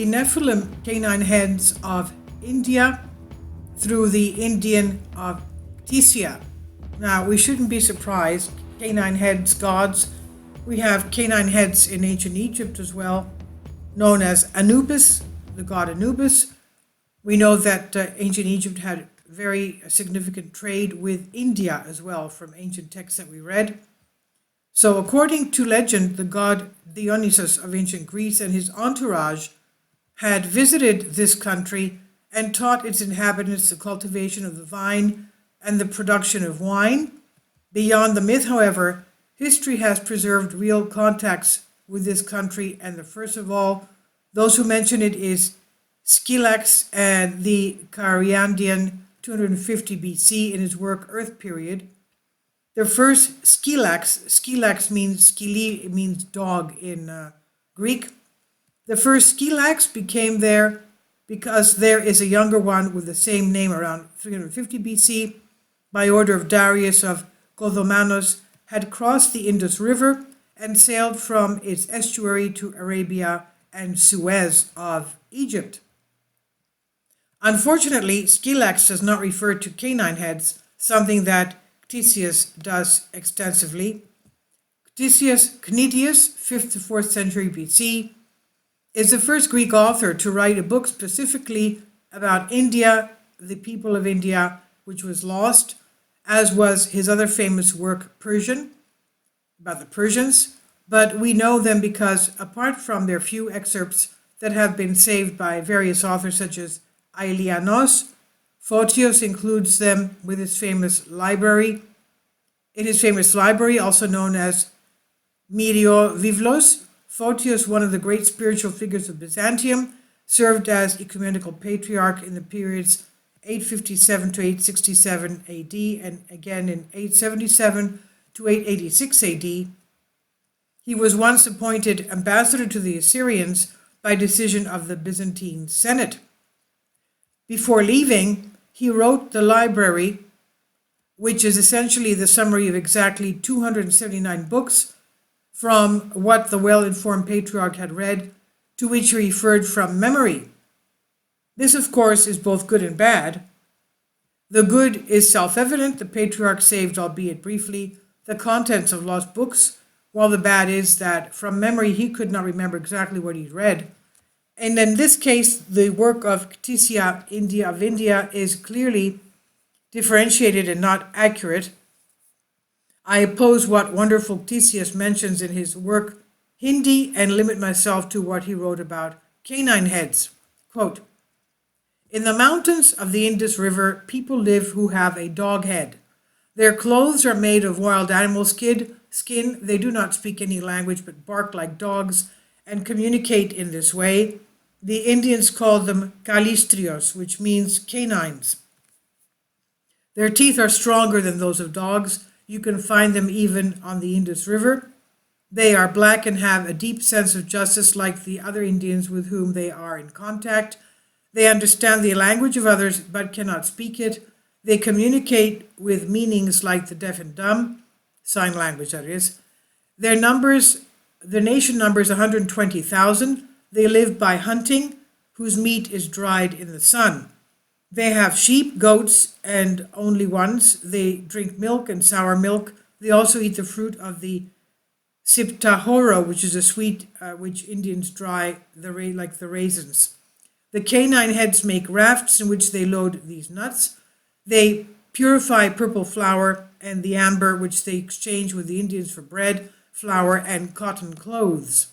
the Nephilim Canine heads of India through the Indian of Ktisia. Now, we shouldn't be surprised. Canine heads, gods. We have canine heads in ancient Egypt as well, known as Anubis, the god Anubis. We know that ancient Egypt had very significant trade with India as well from ancient texts that we read. So according to legend, the god Dionysus of ancient Greece and his entourage had visited this country and taught its inhabitants the cultivation of the vine and the production of wine. Beyond the myth, however, history has preserved real contacts with this country, and the first of all, those who mention it is Scylax and the Cariandian 250 BC in his work Earth Period. The first Scylax means skili, it means dog in Greek. The first Scylax became there because there is a younger one with the same name around 350 BC, by order of Darius of Kodomanos, had crossed the Indus River and sailed from its estuary to Arabia and Suez of Egypt. Unfortunately, Scylax does not refer to canine heads, something that Ktisia does extensively. Ctisias, 5th to 4th century BC, is the first Greek author to write a book specifically about India, the people of India, which was lost, as was his other famous work, Persian, about the Persians. But we know them because, apart from their few excerpts that have been saved by various authors such as Aelianos, Photios includes them with his famous library. In his famous library, also known as Myriovivlos, Photios, one of the great spiritual figures of Byzantium, served as ecumenical patriarch in the periods 857 to 867 AD and again in 877 to 886 AD. He was once appointed ambassador to the Assyrians by decision of the Byzantine Senate. Before leaving, he wrote the library, which is essentially the summary of exactly 279 books from what the well-informed patriarch had read, to which he referred from memory. This, of course, is both good and bad. The good is self-evident. The patriarch saved, albeit briefly, the contents of lost books, while the bad is that from memory he could not remember exactly what he'd read. And in this case, the work of Ktisia, India, is clearly differentiated and not accurate. I oppose what wonderful Ktisia mentions in his work Hindi and limit myself to what he wrote about canine heads. Quote, "In the mountains of the Indus River, people live who have a dog head. Their clothes are made of wild animal skin. They do not speak any language but bark like dogs and communicate in this way. The Indians call them kalistrios, which means canines. Their teeth are stronger than those of dogs. You can find them even on the Indus River. They are black and have a deep sense of justice like the other Indians with whom they are in contact. They understand the language of others but cannot speak it. They communicate with meanings like the deaf and dumb, sign language that is. The nation numbers 120,000. They live by hunting, whose meat is dried in the sun. They have sheep, goats, and only ones. They drink milk and sour milk. They also eat the fruit of the siptahoro, which is a sweet which Indians dry like the raisins. The canine heads make rafts in which they load these nuts. They purify purple flour and the amber, which they exchange with the Indians for bread, flour, and cotton clothes.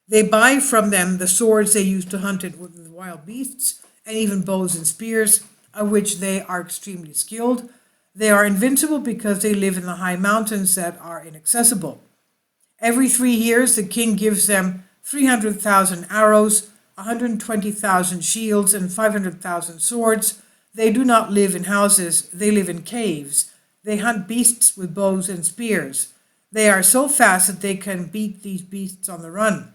They buy from them the swords they use to hunt with the wild beasts, and even bows and spears, of which they are extremely skilled. They are invincible because they live in the high mountains that are inaccessible. Every 3 years, the king gives them 300,000 arrows, 120,000 shields, and 500,000 swords. They do not live in houses, they live in caves. They hunt beasts with bows and spears. They are so fast that they can beat these beasts on the run.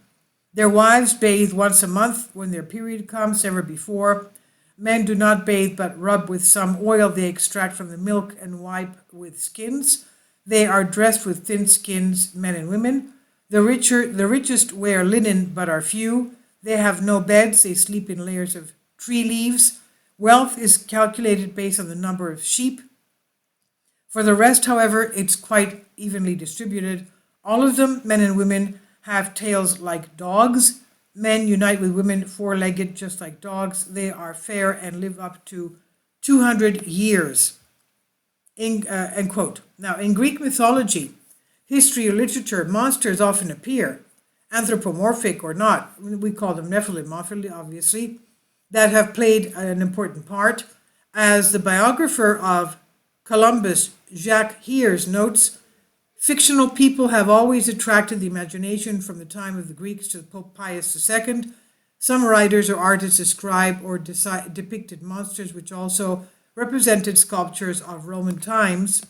Their wives bathe once a month when their period comes, never before. Men do not bathe but rub with some oil they extract from the milk and wipe with skins. They are dressed with thin skins, men and women. The richest wear linen but are few. They have no beds, they sleep in layers of tree leaves. Wealth is calculated based on the number of sheep. For the rest, however, it's quite evenly distributed. All of them, men and women, have tails like dogs. Men unite with women four-legged, just like dogs. They are fair and live up to 200 years. End quote. Now, in Greek mythology, history, or literature, monsters often appear, anthropomorphic or not. We call them Nephilim, obviously, that have played an important part. As the biographer of Columbus, Jacques Heers, notes, fictional people have always attracted the imagination from the time of the Greeks to Pope Pius II. Some writers or artists describe or depicted monsters which also represented sculptures of Roman times.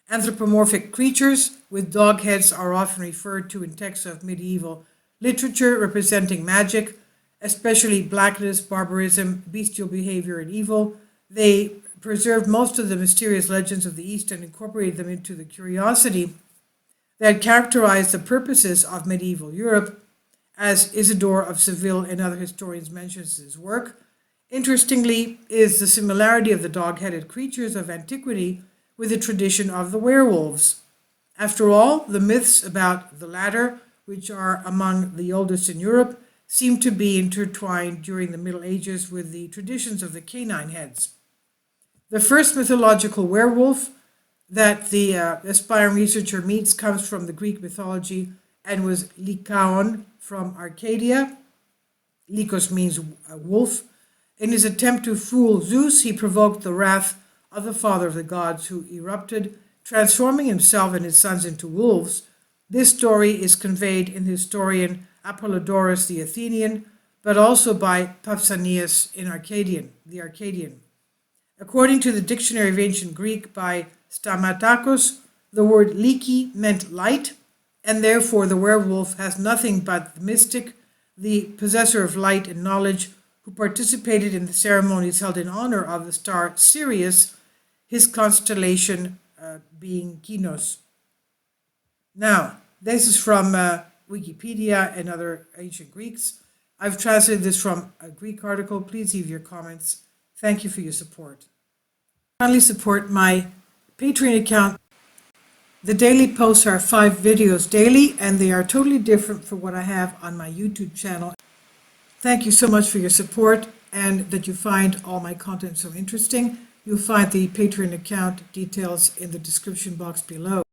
Anthropomorphic creatures with dog heads are often referred to in texts of medieval literature representing magic, especially blackness, barbarism, bestial behavior, and evil. They preserved most of the mysterious legends of the East and incorporated them into the curiosity that characterized the purposes of medieval Europe, as Isidore of Seville and other historians mentions in his work. Interestingly is the similarity of the dog-headed creatures of antiquity with the tradition of the werewolves. After all, the myths about the latter, which are among the oldest in Europe, seem to be intertwined during the Middle Ages with the traditions of the canine heads. The first mythological werewolf that the aspiring researcher meets comes from the Greek mythology and was Lycaon from Arcadia. Lycos means wolf. In his attempt to fool Zeus, he provoked the wrath of the father of the gods, who erupted, transforming himself and his sons into wolves. This story is conveyed in the historian Apollodorus the Athenian, but also by Pausanias in the Arcadian. According to the Dictionary of Ancient Greek by Stamatakos, the word "liki" meant light, and therefore the werewolf has nothing but the mystic, the possessor of light and knowledge, who participated in the ceremonies held in honor of the star Sirius, his constellation being Kinos. Now, this is from Wikipedia and other ancient Greeks. I've translated this from a Greek article. Please leave your comments. Thank you for your support. Kindly support my Patreon account. The daily posts are 5 videos daily, and they are totally different from what I have on my YouTube channel. Thank you so much for your support and that you find all my content so interesting. You'll find the Patreon account details in the description box below.